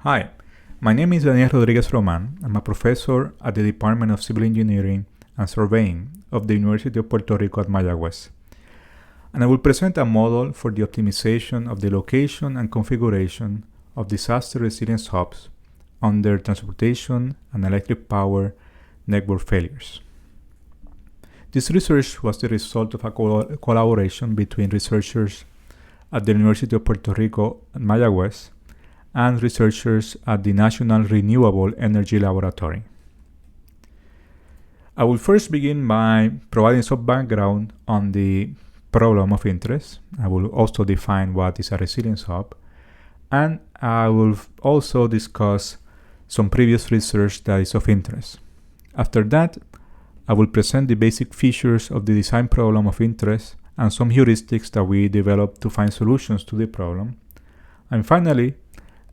Hi, my name is Daniel Rodriquez Ramon. I'm a professor at the Department of Civil Engineering and Surveying of the University of Puerto Rico at Mayagüez. And I will present a model for the optimization of the location and configuration of disaster resilience hubs under transportation and electric power network failures. This research was the result of a collaboration between researchers at the University of Puerto Rico at Mayagüez and researchers at the National Renewable Energy Laboratory. I will first begin by providing some background on the problem of interest. I will also define what is a resilience hub, and I will also discuss some previous research that is of interest. After that, I will present the basic features of the design problem of interest and some heuristics that we developed to find solutions to the problem. And finally,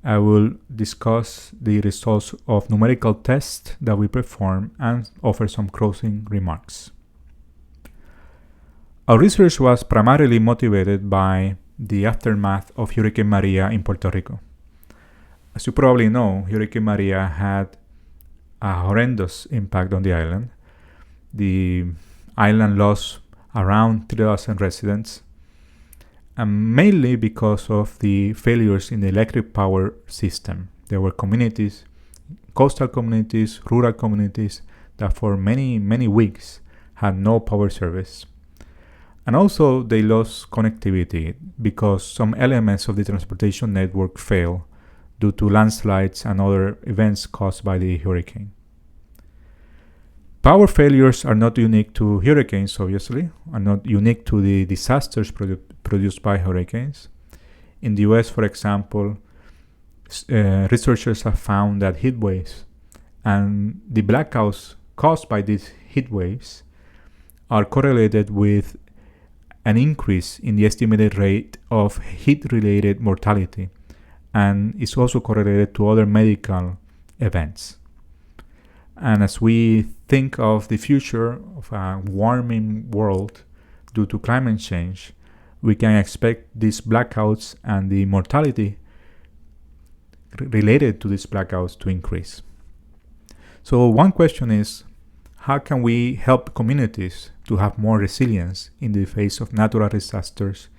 I will discuss the results of numerical tests that we perform and offer some closing remarks. Our research was primarily motivated by the aftermath of Hurricane Maria in Puerto Rico. As you probably know, Hurricane Maria had a horrendous impact on the island. The island lost around 3,000 residents, and mainly because of the failures in the electric power system. There were communities, coastal communities, rural communities, that for many weeks had no power service. And also they lost connectivity because some elements of the transportation network failed due to landslides and other events caused by the hurricane. Power failures are not unique to hurricanes, obviously, are not unique to the disasters produced by hurricanes. In the US, for example, researchers have found that heat waves and the blackouts caused by these heat waves are correlated with an increase in the estimated rate of heat-related mortality, and is also correlated to other medical events. And as we think of the future of a warming world due to climate change, we can expect these blackouts and the mortality related to these blackouts to increase. So one question is, how can we help communities to have more resilience in the face of natural disasters,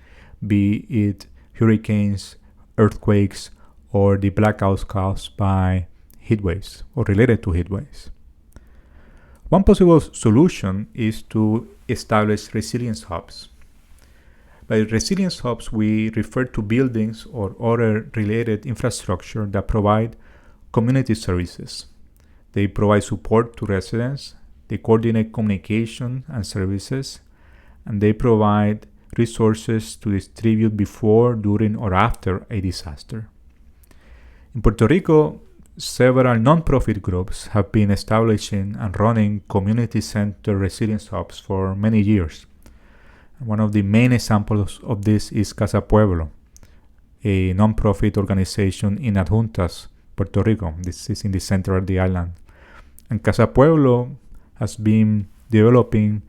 be it hurricanes, earthquakes, or the blackouts caused by heat waves or related to heat waves? One possible solution is to establish resilience hubs. By resilience hubs, we refer to buildings or other related infrastructure that provide community services. They provide support to residents, they coordinate communication and services, and they provide resources to distribute before, during, or after a disaster. In Puerto Rico, several nonprofit groups have been establishing and running community-centered resilience hubs for many years. One of the main examples of this is Casa Pueblo, a nonprofit organization in Adjuntas, Puerto Rico. This is in the center of the island. And Casa Pueblo has been developing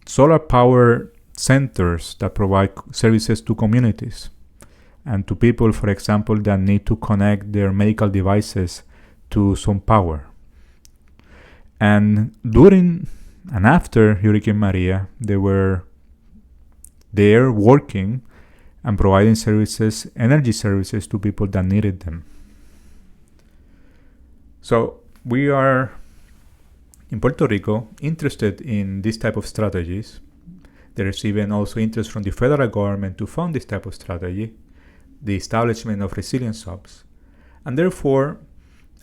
solar power centers that provide services to communities and to people, for example, that need to connect their medical devices to some power. And during and after Hurricane Maria, they were there working and providing services, energy services, to people that needed them. So we are in Puerto Rico interested in this type of strategies. There is even also interest from the federal government to fund this type of strategy, the establishment of resilience hubs. And therefore,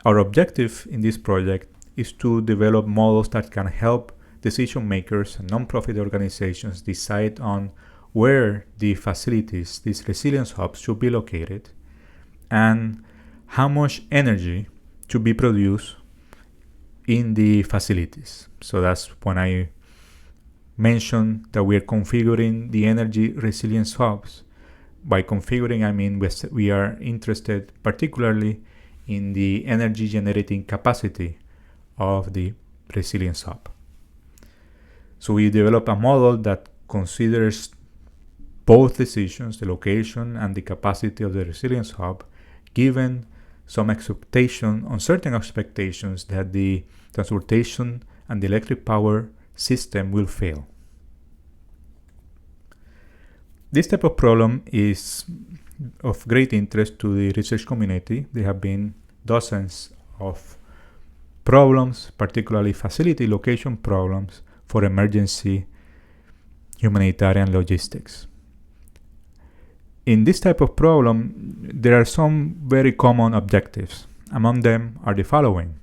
our objective in this project is to develop models that can help decision makers and nonprofit organizations decide on where the facilities, these resilience hubs, should be located and how much energy to be produced in the facilities. So that's when I mentioned that we are configuring the energy resilience hubs. By configuring, I mean we are interested particularly in the energy generating capacity of the resilience hub. So we develop a model that considers both decisions, the location and the capacity of the resilience hub, given certain expectations that the transportation and the electric power system will fail. This type of problem is of great interest to the research community. There have been dozens of problems, particularly facility location problems for emergency humanitarian logistics. In this type of problem, there are some very common objectives. Among them are the following: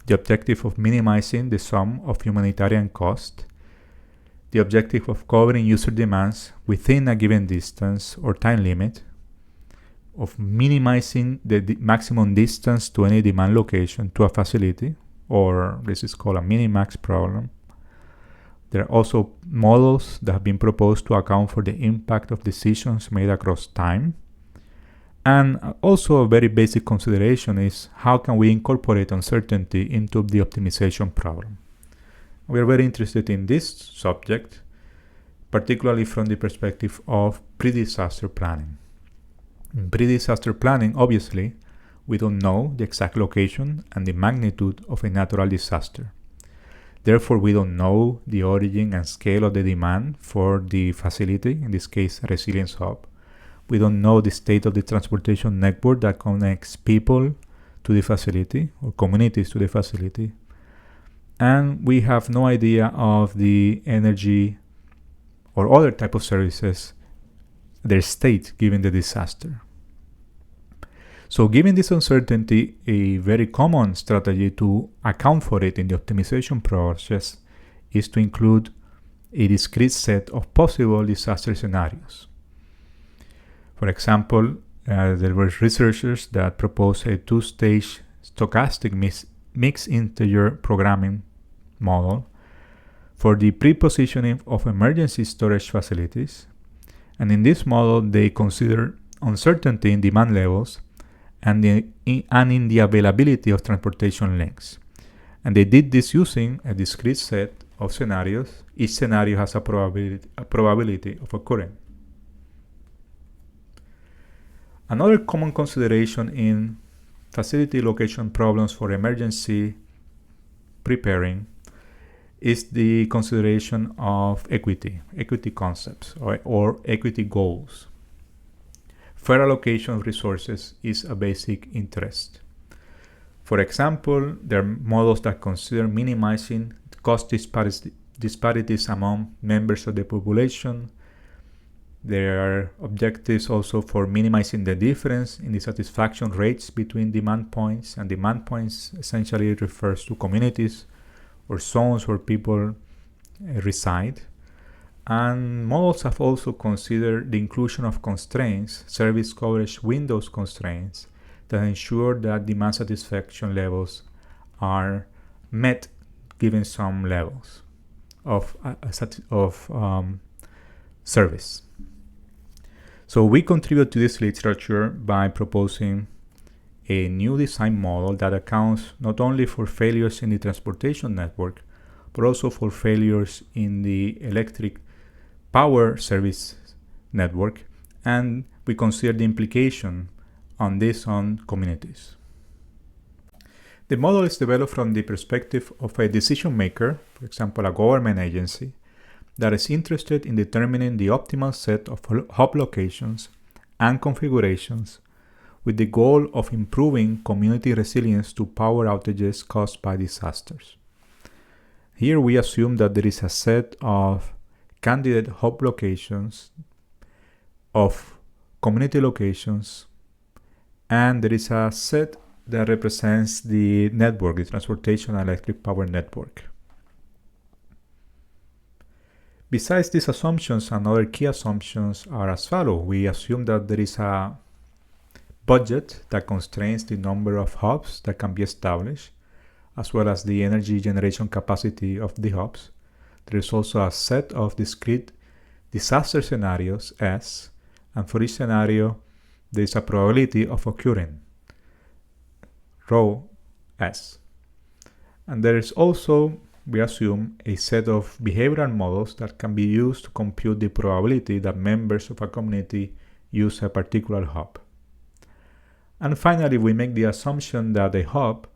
the objective of minimizing the sum of humanitarian cost, the objective of covering user demands within a given distance or time limit, of minimizing the maximum distance to any demand location to a facility, or this is called a minimax problem. There are also models that have been proposed to account for the impact of decisions made across time. And also a very basic consideration is how can we incorporate uncertainty into the optimization problem. We are very interested in this subject, particularly from the perspective of pre-disaster planning. In pre-disaster planning, obviously, we don't know the exact location and the magnitude of a natural disaster. Therefore, we don't know the origin and scale of the demand for the facility, in this case, a resilience hub. We don't know the state of the transportation network that connects people to the facility or communities to the facility. And we have no idea of the energy or other type of services, their state given the disaster. So given this uncertainty, a very common strategy to account for it in the optimization process is to include a discrete set of possible disaster scenarios. For example, there were researchers that proposed a two-stage stochastic mixed integer programming model for the pre-positioning of emergency storage facilities. And in this model, they consider uncertainty in demand levels and in the availability of transportation links. And they did this using a discrete set of scenarios. Each scenario has a probability of occurring. Another common consideration in facility location problems for emergency preparing is the consideration of equity concepts or equity goals. Fair allocation of resources is a basic interest. For example, there are models that consider minimizing cost disparities among members of the population. There are objectives also for minimizing the difference in the satisfaction rates between demand points, and demand points essentially refers to communities or zones where people reside. And models have also considered the inclusion of constraints, service coverage windows constraints, that ensure that demand satisfaction levels are met given some levels of service. So we contribute to this literature by proposing a new design model that accounts not only for failures in the transportation network, but also for failures in the electric power service network, and we consider the implication on this on communities. The model is developed from the perspective of a decision maker, for example, a government agency, that is interested in determining the optimal set of hub locations and configurations with the goal of improving community resilience to power outages caused by disasters. Here we assume that there is a set of candidate hub locations, of community locations, and there is a set that represents the network, the transportation and electric power network. Besides these assumptions, another key assumptions are as follows. We assume that there is a budget that constrains the number of hubs that can be established, as well as the energy generation capacity of the hubs. There is also a set of discrete disaster scenarios, S, and for each scenario, there is a probability of occurring, rho S. And there is also, we assume, a set of behavioral models that can be used to compute the probability that members of a community use a particular hub. And finally, we make the assumption that a hub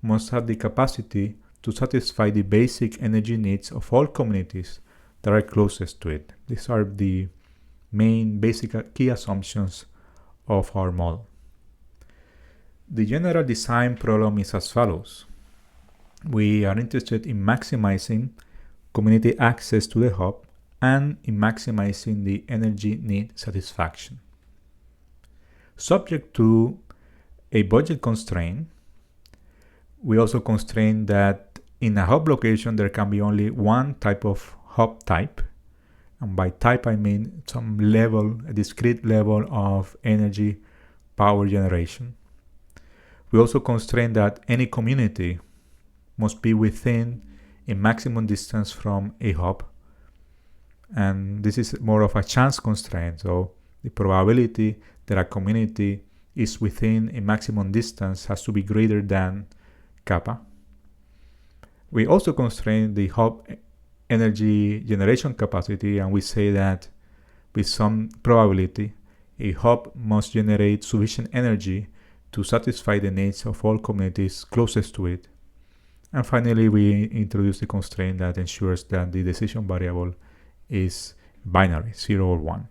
must have the capacity to satisfy the basic energy needs of all communities that are closest to it. These are the main basic key assumptions of our model. The general design problem is as follows. We are interested in maximizing community access to the hub and in maximizing the energy need satisfaction. Subject to a budget constraint, we also constrain that in a hub location there can be only one type of hub type, and by type I mean some level, a discrete level of energy power generation. We also constrain that any community must be within a maximum distance from a hub, and this is more of a chance constraint, so the probability that a community is within a maximum distance has to be greater than kappa. We also constrain the hub energy generation capacity, and we say that with some probability a hub must generate sufficient energy to satisfy the needs of all communities closest to it. And finally, we introduce the constraint that ensures that the decision variable is binary, 0 or 1.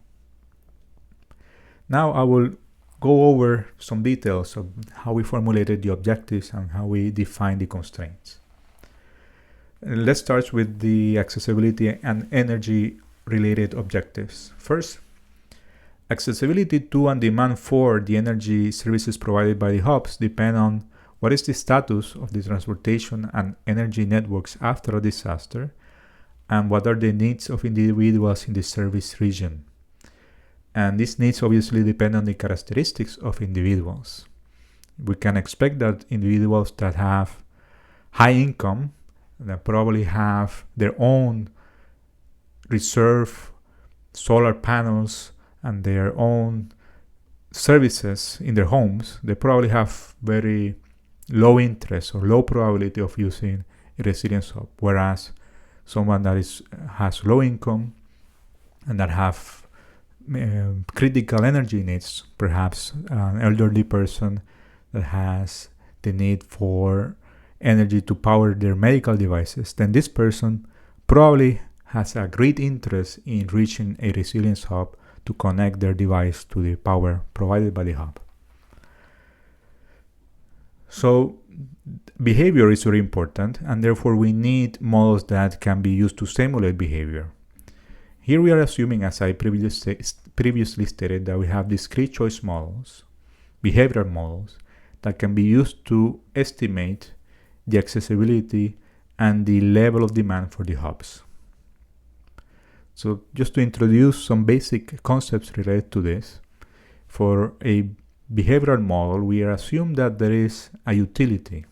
Now I will go over some details of how we formulated the objectives and how we define the constraints. Let's start with the accessibility and energy related objectives. First, accessibility to and demand for the energy services provided by the hubs depend on what is the status of the transportation and energy networks after a disaster, and what are the needs of individuals in the service region. And these needs obviously depend on the characteristics of individuals. We can expect that individuals that have high income, that probably have their own reserve solar panels and their own services in their homes, they probably have very low interest or low probability of using a resilience hub, whereas someone that has low income and that have critical energy needs, perhaps an elderly person that has the need for energy to power their medical devices, then this person probably has a great interest in reaching a resilience hub to connect their device to the power provided by the hub. So behavior is very important, and therefore we need models that can be used to simulate behavior. Here we are assuming, as I previously stated, that we have discrete choice models, behavioral models, that can be used to estimate the accessibility and the level of demand for the hubs. So just to introduce some basic concepts related to this, for a behavioral model, we assume that there is a utility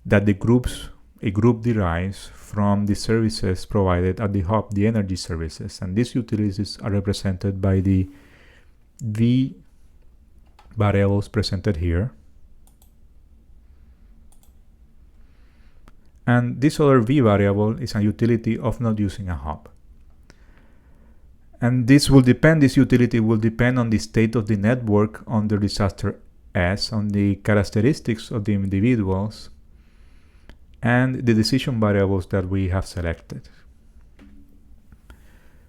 that a group derives from the services provided at the hub, the energy services, and these utilities are represented by the V variables presented here. And this other V variable is a utility of not using a hub. And this utility will depend on the state of the network under disaster S, on the characteristics of the individuals, and the decision variables that we have selected.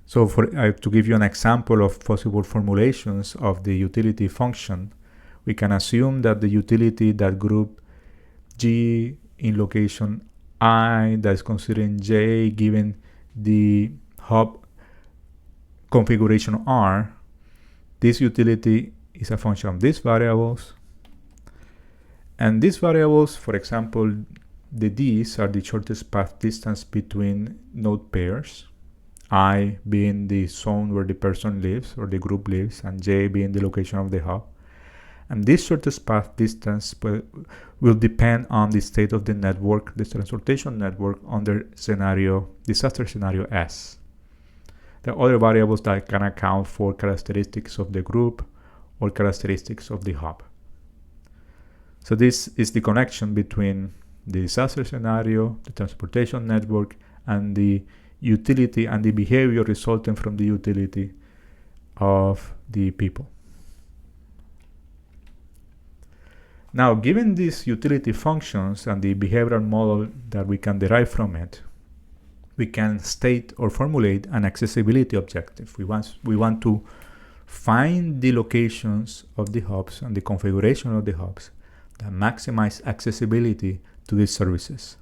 So to give you an example of possible formulations of the utility function, we can assume that the utility that group G in location I that is considering J given the hub configuration R, this utility is a function of these variables. And these variables, for example, the D's are the shortest path distance between node pairs, I being the zone where the person lives or the group lives, and J being the location of the hub. And this shortest path distance will depend on the state of the network, the transportation network under disaster scenario S. There are other variables that can account for characteristics of the group or characteristics of the hub. So this is the connection between the disaster scenario, the transportation network, and the utility and the behavior resulting from the utility of the people. Now, given these utility functions and the behavioral model that we can derive from it, we can state or formulate an accessibility objective. We want to find the locations of the hubs and the configuration of the hubs that maximize accessibility to these services.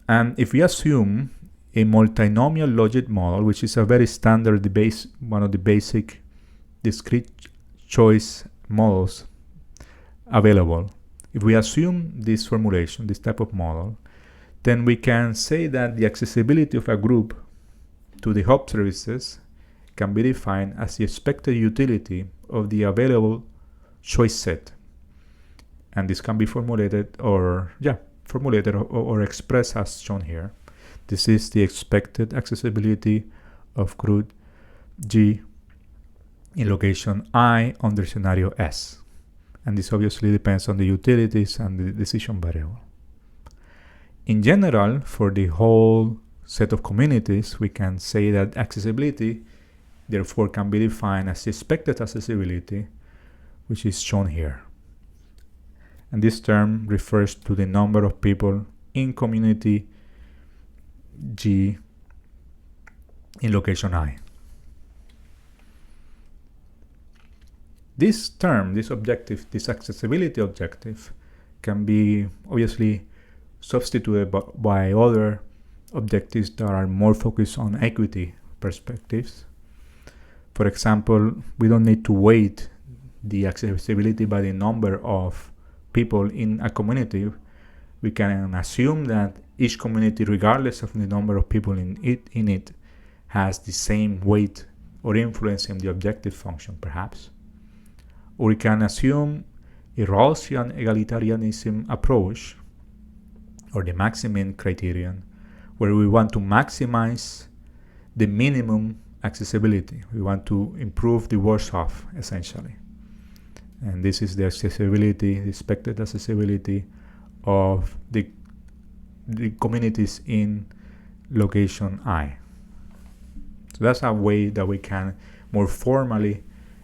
And if we assume a multinomial logic model, which is a very standard, one of the basic discrete choice models available, if we assume this formulation, this type of model, then we can say that the accessibility of a group to the hub services can be defined as the expected utility of the available choice set. And this can be formulated or expressed as shown here. This is the expected accessibility of group G in location I under scenario S. And this obviously depends on the utilities and the decision variable. In general, for the whole set of communities, we can say that accessibility therefore can be defined as the expected accessibility, which is shown here. And this term refers to the number of people in community G in location I. This term, this objective, this accessibility objective, can be obviously substituted by other objectives that are more focused on equity perspectives. For example, we don't need to weight the accessibility by the number of people in a community. We can assume that each community, regardless of the number of people in it, has the same weight or influence in the objective function, perhaps. Or we can assume a Rawlsian egalitarianism approach, or the maximum criterion, where we want to maximize the minimum accessibility. We want to improve the worse off, essentially. And this is the accessibility, the expected accessibility of the communities in location I. So that's a way that we can more formally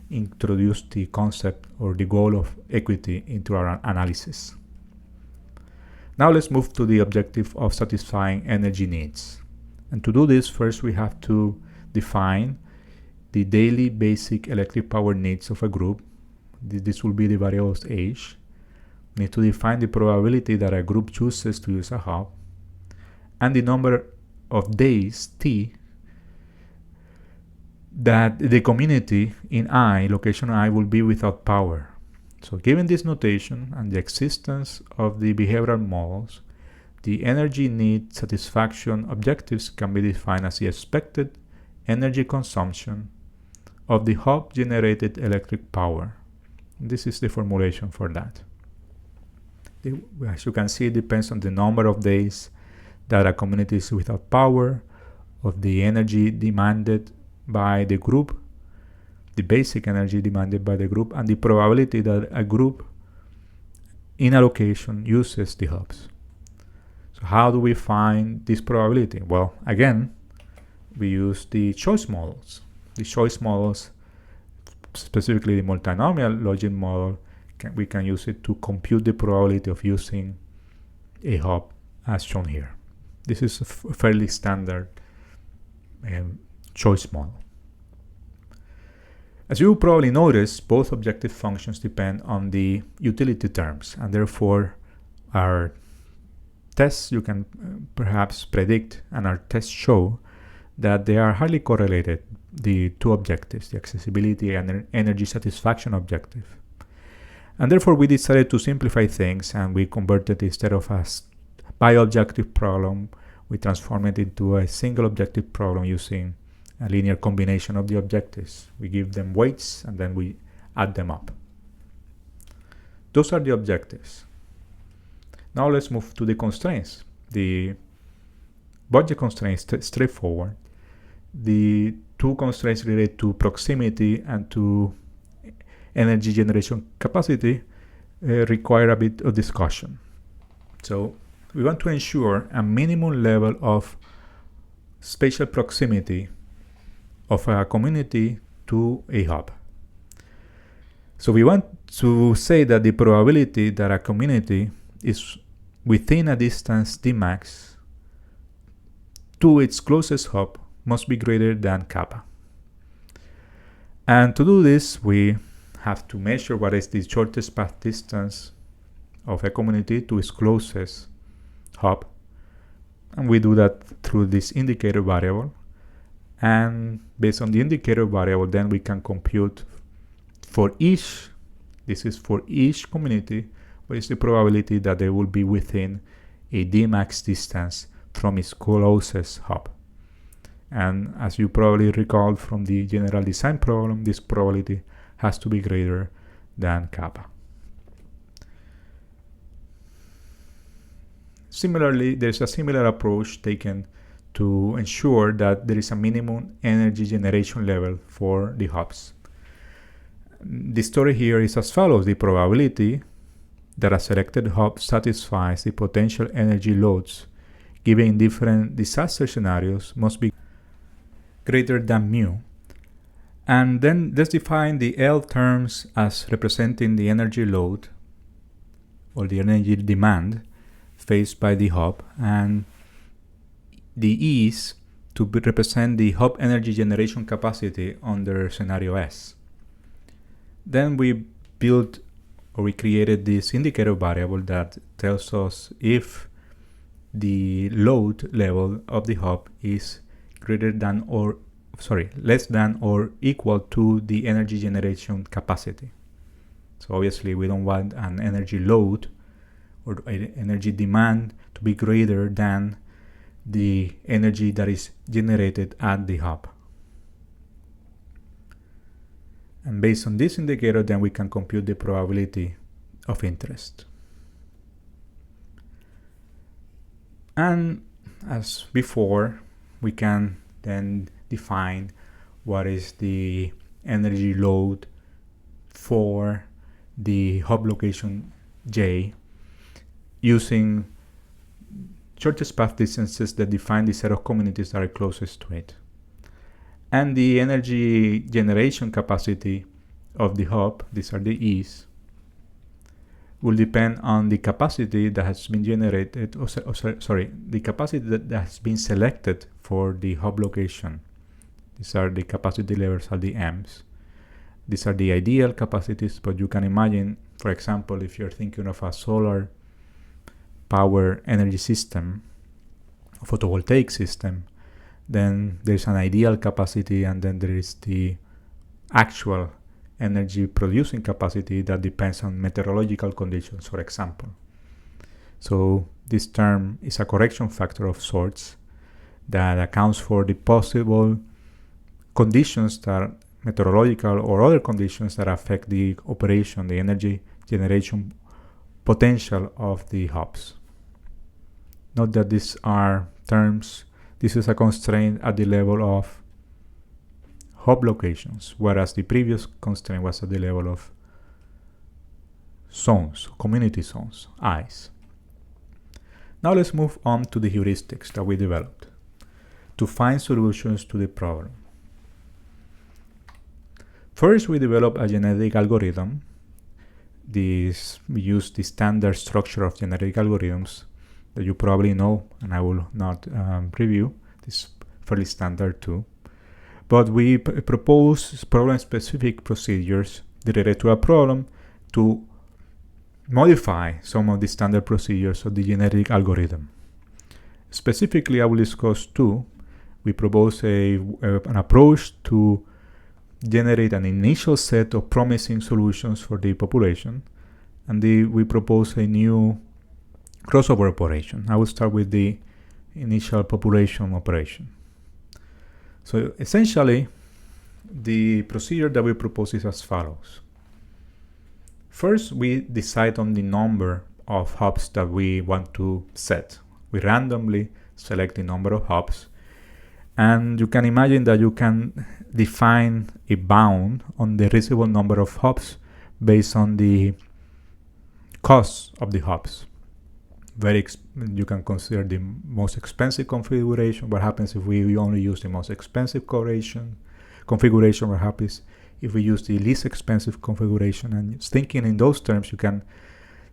introduce the concept or the goal of equity into our analysis. Now let's move to the objective of satisfying energy needs. And to do this, first we have to define the daily basic electric power needs of a group. This will be the variable's age. We need to define the probability that a group chooses to use a hub, and the number of days, T, that the community in I, location I, will be without power. So given this notation and the existence of the behavioral models, the energy need satisfaction objectives can be defined as the expected energy consumption of the hub generated electric power. This is the formulation for that. As you can see, it depends on the number of days that a community is without power, of the energy demanded by the group, the basic energy demanded by the group, and the probability that a group in a location uses the hubs. So how do we find this probability? Well, again, we use the choice models. The choice models, specifically the multinomial logic model, we can use it to compute the probability of using a hub as shown here. This is a fairly standard choice model. As you probably noticed, both objective functions depend on the utility terms, and therefore our tests you can perhaps predict, and our tests show that they are highly correlated, the two objectives, the accessibility and energy satisfaction objective. And therefore we decided to simplify things, and we converted, instead of a bi-objective problem, we transformed it into a single objective problem using a linear combination of the objectives. We give them weights and then we add them up. Those are the objectives. Now let's move to the constraints. The budget constraints, straightforward. The two constraints related to proximity and to energy generation capacity require a bit of discussion. So we want to ensure a minimum level of spatial proximity of a community to a hub. So we want to say that the probability that a community is within a distance Dmax to its closest hub must be greater than kappa. And to do this, we have to measure what is the shortest path distance of a community to its closest hub. And we do that through this indicator variable. And based on the indicator variable, then we can compute for each, this is for each community, what is the probability that they will be within a Dmax distance from its closest hub. And as you probably recall from the general design problem, this probability has to be greater than kappa. Similarly, there's a similar approach taken to ensure that there is a minimum energy generation level for the hubs. The story here is as follows. The probability that a selected hub satisfies the potential energy loads given different disaster scenarios must be greater than mu. And then let's define the L terms as representing the energy load or the energy demand faced by the hub, and the E's to represent the hub energy generation capacity under scenario S. Then we built or we created this indicator variable that tells us if the load level of the hub is less than or equal to the energy generation capacity. So obviously we don't want an energy load or energy demand to be greater than the energy that is generated at the hub. And based on this indicator, then we can compute the probability of interest. And as before, we can then define what is the energy load for the hub location J using shortest path distances that define the set of communities that are closest to it. And the energy generation capacity of the hub, these are the E's, will depend on the capacity that has been generated, the capacity that has been selected for the hub location. These are the capacity levels are the M's. These are the ideal capacities, but you can imagine, for example, if you're thinking of a solar power energy system, a photovoltaic system, then there's an ideal capacity, and then there is the actual energy producing capacity that depends on meteorological conditions, for example. So this term is a correction factor of sorts that accounts for the possible conditions that meteorological or other conditions that affect the operation, the energy generation potential of the hubs. Note that these are terms, this is a constraint at the level of hub locations, whereas the previous constraint was at the level of zones, community zones, I's. Now let's move on to the heuristics that we developed to find solutions to the problem. First, we developed a genetic algorithm. We use the standard structure of genetic algorithms that you probably know, and I will not review. This is fairly standard too. But we propose problem-specific procedures related to a problem to modify some of the standard procedures of the genetic algorithm. Specifically, I will discuss two. We propose an approach to generate an initial set of promising solutions for the population, and we propose a new crossover operation. I will start with the initial population operation. So essentially, the procedure that we propose is as follows. First, we decide on the number of hubs that we want to set. We randomly select the number of hubs, and you can imagine that you can define a bound on the reasonable number of hubs based on the cost of the hubs. You can consider the most expensive configuration. What happens if we only use the most expensive configuration? What happens if we use the least expensive configuration. And thinking in those terms, you can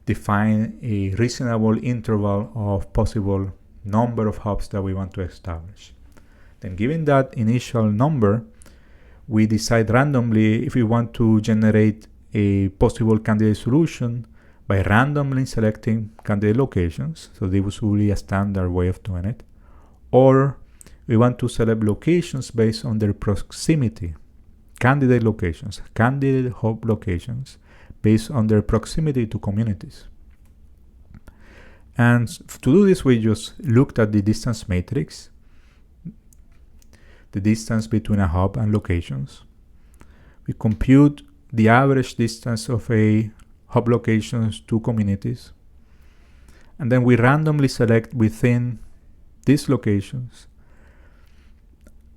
define a reasonable interval of possible number of hubs that we want to establish. Then given that initial number, we decide randomly if we want to generate a possible candidate solution by randomly selecting candidate locations. So this will be a standard way of doing it. Or we want to select locations based on their proximity, candidate locations, candidate hub locations based on their proximity to communities. And to do this, we just looked at the distance matrix, the distance between a hub and locations. We compute the average distance of a hub locations to communities. And then we randomly select within these locations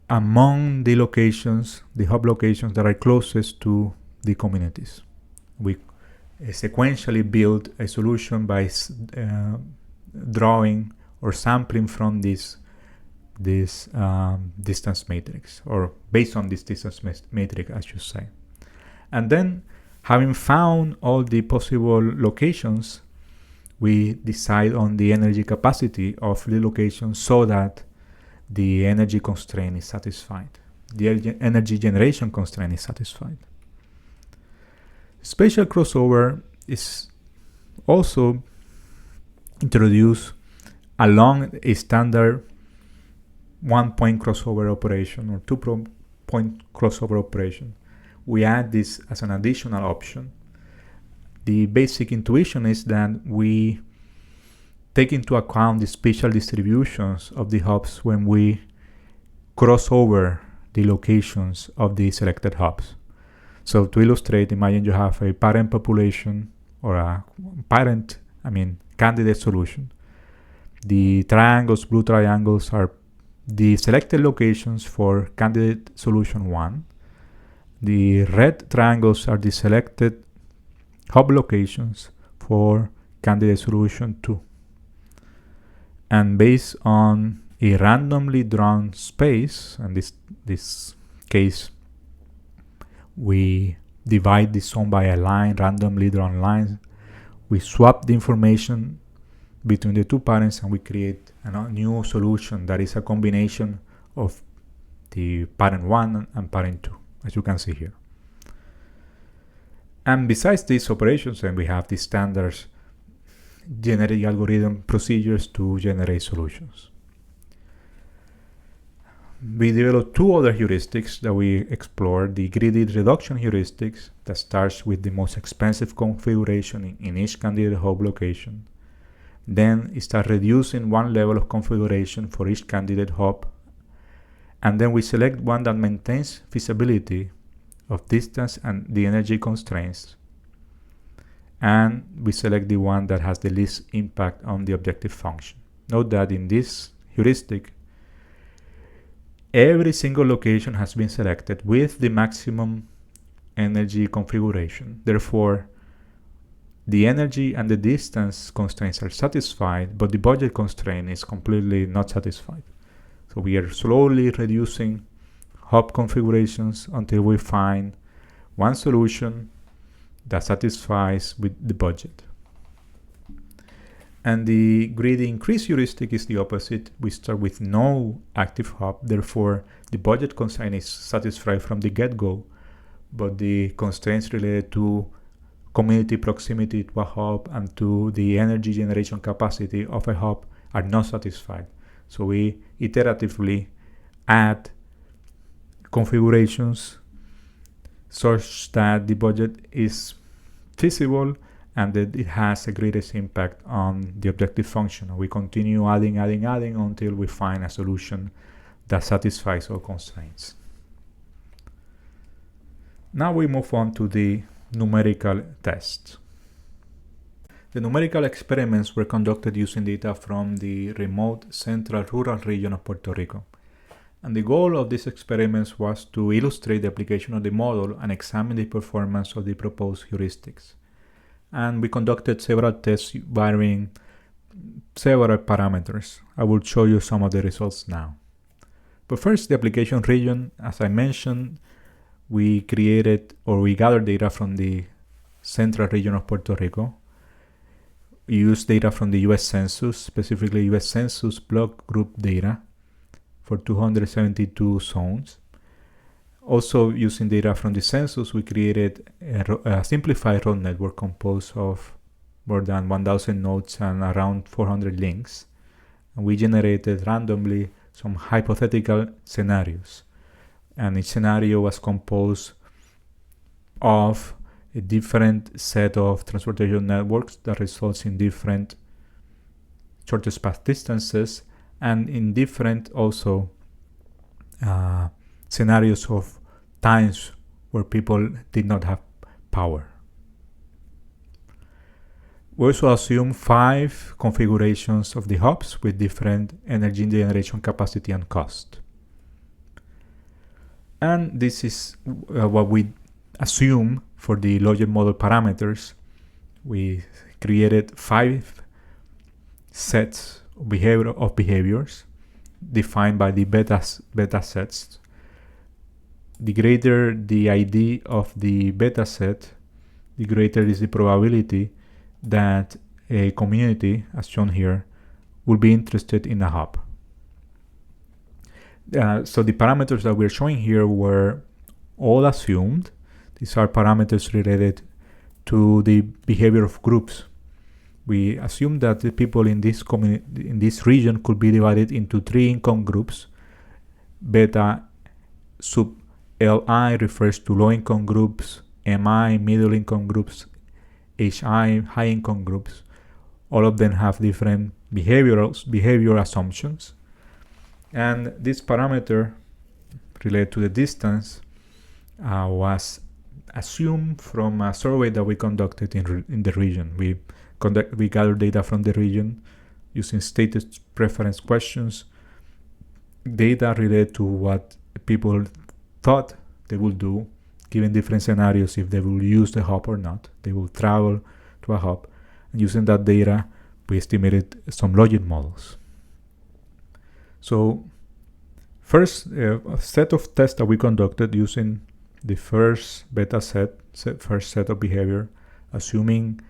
among the locations, the hub locations that are closest to the communities. We sequentially build a solution by drawing or sampling from this distance matrix, or based on this distance matrix, I should say. And then, having found all the possible locations, we decide on the energy capacity of the location so that the energy constraint is satisfied. The energy generation constraint is satisfied. Spatial crossover is also introduced along a standard 1-point crossover operation or 2-point crossover operation. We add this as an additional option. The basic intuition is that we take into account the spatial distributions of the hubs when we cross over the locations of the selected hubs. So to illustrate, imagine you have a parent population or a candidate solution. The triangles, blue triangles, are the selected locations for candidate solution 1. The red triangles are the selected hub locations for candidate solution 2. And based on a randomly drawn space, and this case, we divide the zone by a line, randomly drawn lines. We swap the information between the two parents and we create a new solution that is a combination of the parent 1 and parent 2, as you can see here. And besides these operations, then we have the standards genetic algorithm procedures to generate solutions. We developed two other heuristics that we explored: the greedy reduction heuristics that starts with the most expensive configuration in each candidate hub location. Then it starts reducing one level of configuration for each candidate hub. And then we select one that maintains feasibility of distance and the energy constraints. And we select the one that has the least impact on the objective function. Note that in this heuristic, every single location has been selected with the maximum energy configuration. Therefore, the energy and the distance constraints are satisfied, but the budget constraint is completely not satisfied. So we are slowly reducing hub configurations until we find one solution that satisfies with the budget. And the greedy increase heuristic is the opposite. We start with no active hub, therefore the budget constraint is satisfied from the get-go, but the constraints related to community proximity to a hub and to the energy generation capacity of a hub are not satisfied. So we iteratively add configurations such that the budget is feasible and that it has the greatest impact on the objective function. We continue adding until we find a solution that satisfies all constraints. Now we move on to the numerical tests. The numerical experiments were conducted using data from the remote central rural region of Puerto Rico. And the goal of these experiments was to illustrate the application of the model and examine the performance of the proposed heuristics. And we conducted several tests varying several parameters. I will show you some of the results now. But first, the application region, as I mentioned, we created or we gathered data from the central region of Puerto Rico. We used data from the US Census, specifically US Census block group data for 272 zones. Also, using data from the census, we created a simplified road network composed of more than 1,000 nodes and around 400 links. And we generated randomly some hypothetical scenarios. And each scenario was composed of a different set of transportation networks that results in different shortest path distances and in different also scenarios of times where people did not have power. We also assume 5 configurations of the hubs with different energy generation capacity and cost. And this is what we assume for the logic model parameters. We created 5 sets of behaviors defined by the beta sets. The greater the ID of the beta set, the greater is the probability that a community, as shown here, will be interested in a hub. So the parameters that we're showing here were all assumed. These are parameters related to the behavior of groups. We assumed that the people in this region could be divided into 3 income groups. Beta sub Li refers to low income groups, Mi middle income groups, Hi high income groups. All of them have different behavior assumptions. And this parameter related to the distance was assumed from a survey that we conducted in the region. We gathered data from the region using status preference questions, data related to what people thought they would do given different scenarios, if they will use the hub or not. They will travel to a hub. And using that data, we estimated some logic models. So first, a set of tests that we conducted using the first beta first set of behavior, assuming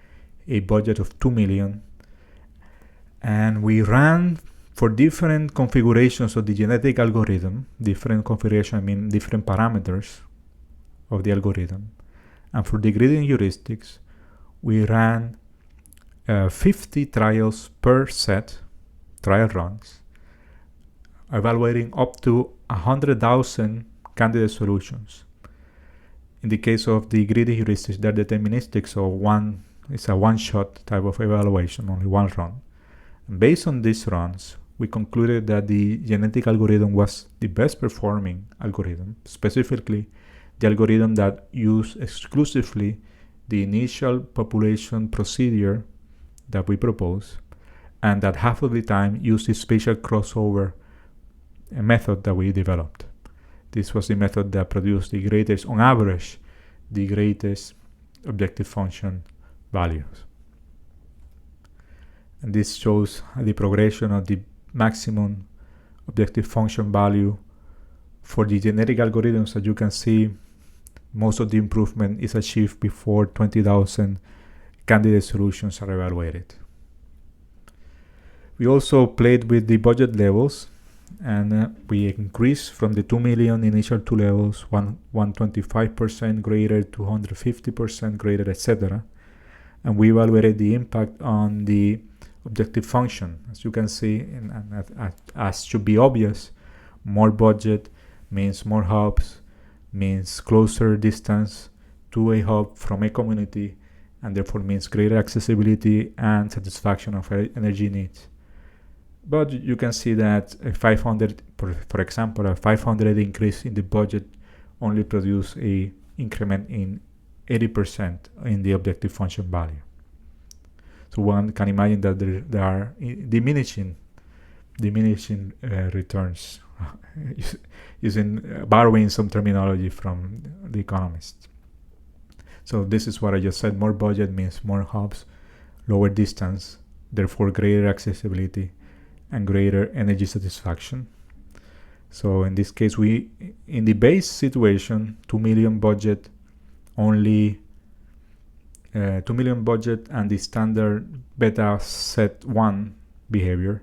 a budget of 2 million. And we ran for different configurations of the genetic algorithm, different parameters of the algorithm. And for the grading heuristics, we ran 50 trials per set, trial runs, evaluating up to 100,000 candidate solutions. In the case of the greedy heuristics, they're deterministic, so it's a one-shot type of evaluation, only one run. And based on these runs, we concluded that the genetic algorithm was the best performing algorithm, specifically the algorithm that used exclusively the initial population procedure that we propose, and that half of the time used the spatial crossover method that we developed. This was the method that produced the greatest, on average, the greatest objective function values. And this shows the progression of the maximum objective function value for the genetic algorithms. As you can see, most of the improvement is achieved before 20,000 candidate solutions are evaluated. We also played with the budget levels, and we increased from the 2 million initial 2 levels, 125% greater, 250% greater, etc. And we evaluated the impact on the objective function. As you can see, and as should be obvious, more budget means more hubs, means closer distance to a hub from a community, and therefore means greater accessibility and satisfaction of energy needs. But you can see that a 500, for example, a 500 increase in the budget only produce a increment in 80% in the objective function value. So one can imagine that there are diminishing returns, borrowing some terminology from the economists. So this is what I just said. More budget means more hubs, lower distance, therefore greater accessibility and greater energy satisfaction. So in this case, in the base situation, 2 million budget, only 2 million budget, and the standard beta set 1 behavior.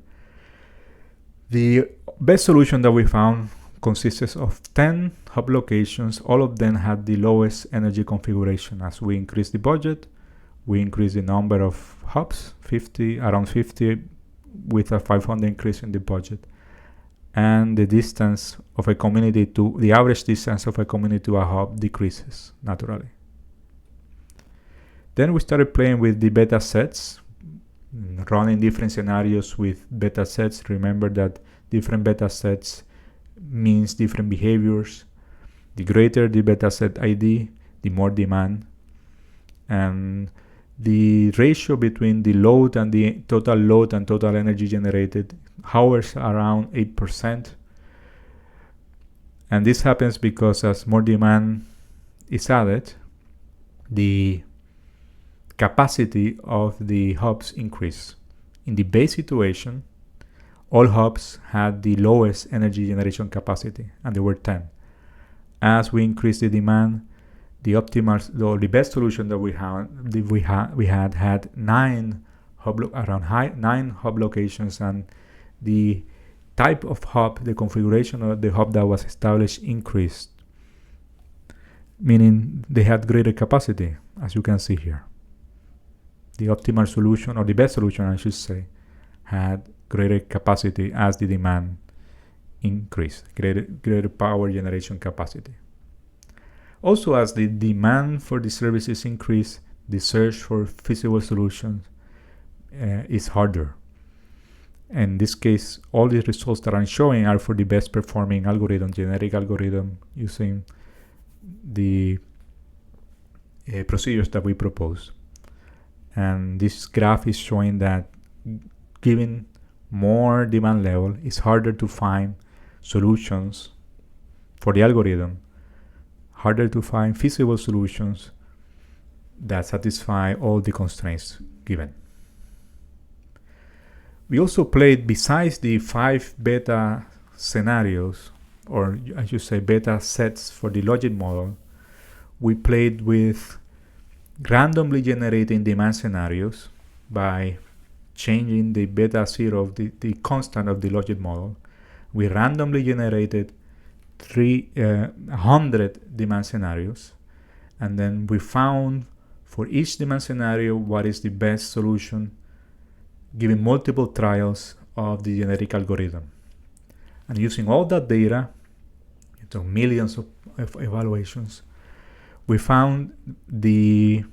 The best solution that we found consists of 10 hub locations. All of them had the lowest energy configuration. As we increase the budget, we increase the number of hubs, around 50, with a 500 increase in the budget. And the distance of a community the average distance of a community to a hub decreases naturally. Then we started playing with the beta sets, running different scenarios with beta sets. Remember that different beta sets means different behaviors. The greater the beta set ID, the more demand. And the ratio between the load and the total energy generated hovers around 8%. And this happens because as more demand is added, the capacity of the hubs increase. In the base situation, all hubs had the lowest energy generation capacity, and there were 10. As we increase the demand, the best solution that we had 9 hub locations, and the type of hub, the configuration of the hub that was established increased, meaning they had greater capacity, as you can see here. The optimal solution, or the best solution I should say, had greater capacity as the demand increased, greater power generation capacity. Also, as the demand for the services increase, the search for feasible solutions is harder. In this case, all the results that I'm showing are for the best performing algorithm, generic algorithm, using the procedures that we propose. And this graph is showing that given more demand level, it's harder to find solutions for the algorithm, harder to find feasible solutions that satisfy all the constraints given. We also played, besides the 5 beta scenarios, or I should say beta sets for the logic model, we played with randomly generating demand scenarios by changing the beta 0, the constant of the logic model. We randomly generated 100 demand scenarios, and then we found for each demand scenario what is the best solution given multiple trials of the generic algorithm. And using all that data, millions of evaluations, we found in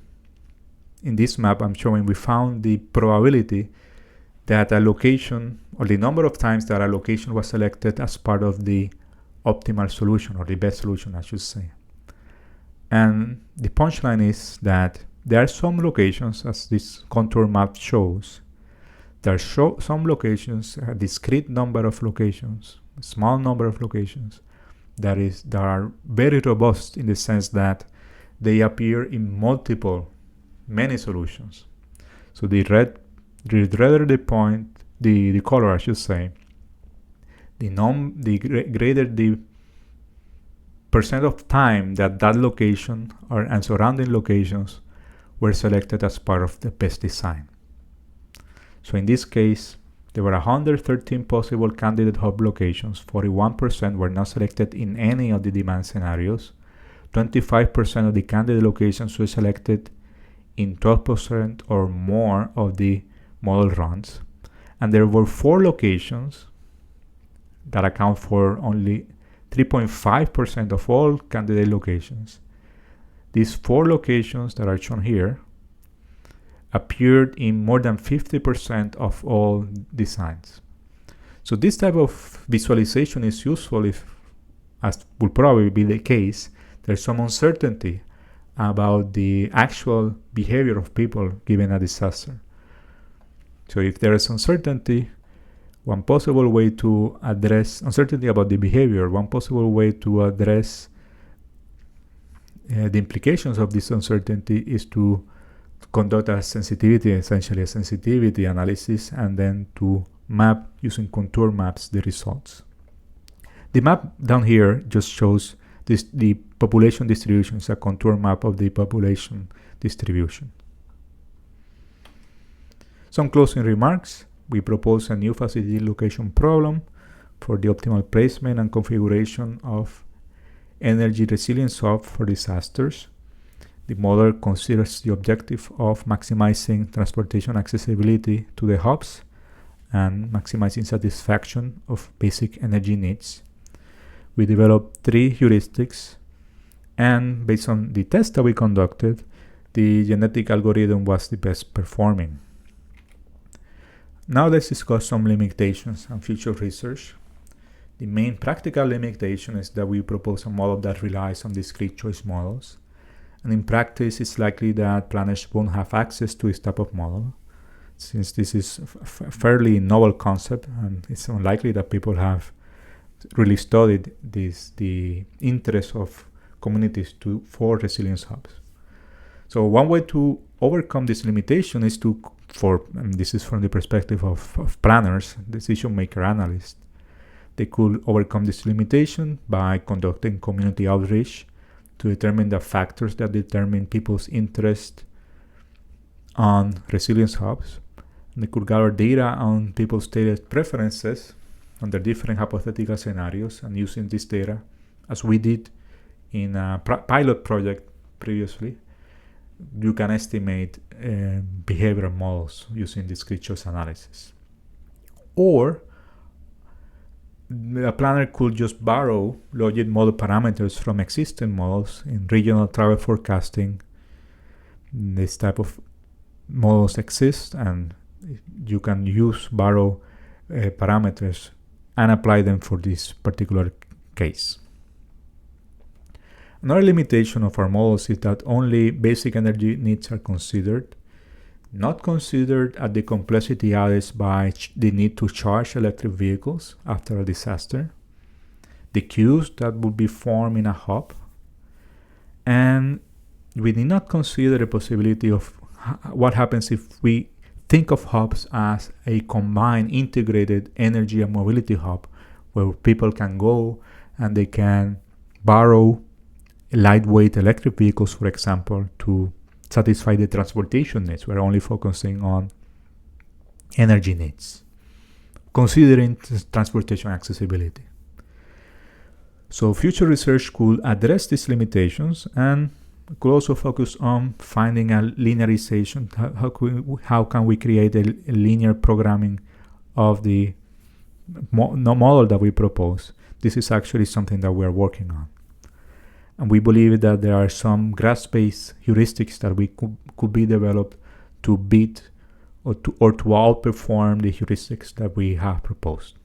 this map I'm showing, we found the probability that a location, or the number of times that a location was selected as part of the optimal solution, or the best solution I should say. And the punchline is that there are some locations, as this contour map shows, there are some locations, a discrete number of locations, a small number of locations, that are very robust in the sense that they appear in many solutions. So the redder the color I should say, the greater the percent of time that location and surrounding locations were selected as part of the best design. So in this case, there were 113 possible candidate hub locations. 41% were not selected in any of the demand scenarios. 25% of the candidate locations were selected in 12% or more of the model runs. And there were 4 locations that account for only 3.5% of all candidate locations. These 4 locations that are shown here appeared in more than 50% of all designs. So this type of visualization is useful if, as will probably be the case, there's some uncertainty about the actual behavior of people given a disaster. So if there is uncertainty, one possible way to address uncertainty about the behavior, one possible way to address the implications of this uncertainty is to conduct essentially a sensitivity analysis, and then to map using contour maps the results. The map down here just shows the population distribution. It's a contour map of the population distribution. Some closing remarks. We propose a new facility location problem for the optimal placement and configuration of energy resilience hub for disasters. The model considers the objective of maximizing transportation accessibility to the hubs and maximizing satisfaction of basic energy needs. We developed 3 heuristics, and based on the test that we conducted, the genetic algorithm was the best performing. Now let's discuss some limitations and future research. The main practical limitation is that we propose a model that relies on discrete choice models. And in practice, it's likely that planners won't have access to this type of model, since this is a fairly novel concept, and it's unlikely that people have really studied the interest of communities for resilience hubs. So one way to overcome this limitation is and this is from the perspective of planners, decision maker analysts. They could overcome this limitation by conducting community outreach to determine the factors that determine people's interest on resilience hubs. And they could gather data on people's stated preferences under different hypothetical scenarios, and using this data, as we did in a pilot project previously, you can estimate behavioral models using discrete choice analysis. Or a planner could just borrow logic model parameters from existing models in regional travel forecasting. This type of models exist, and you can borrow parameters and apply them for this particular case. Another limitation of our models is that only basic energy needs are considered, not considered at the complexity added by the need to charge electric vehicles after a disaster, the queues that would be formed in a hub, and we did not consider the possibility of what happens if we think of hubs as a combined integrated energy and mobility hub, where people can go and they can borrow lightweight electric vehicles, for example, to satisfy the transportation needs. We're only focusing on energy needs, considering transportation accessibility. So future research could address these limitations and could also focus on finding a linearization. How can we create a linear programming of the model that we propose? This is actually something that we are working on. And we believe that there are some graph-based heuristics that we could be developed to beat or to outperform the heuristics that we have proposed.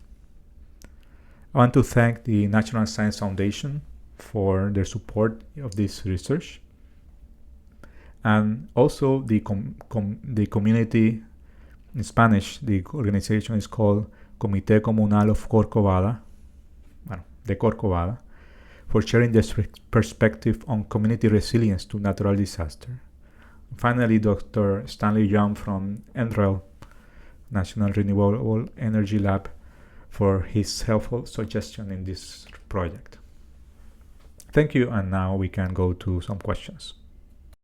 I want to thank the National Science Foundation for their support of this research, and also the community. In Spanish, the organization is called Comité Comunal of Corcovada, de Corcovada, for sharing this perspective on community resilience to natural disaster. Finally, Dr. Stanley Young from NREL, National Renewable Energy Lab, for his helpful suggestion in this project. Thank you, and now we can go to some questions.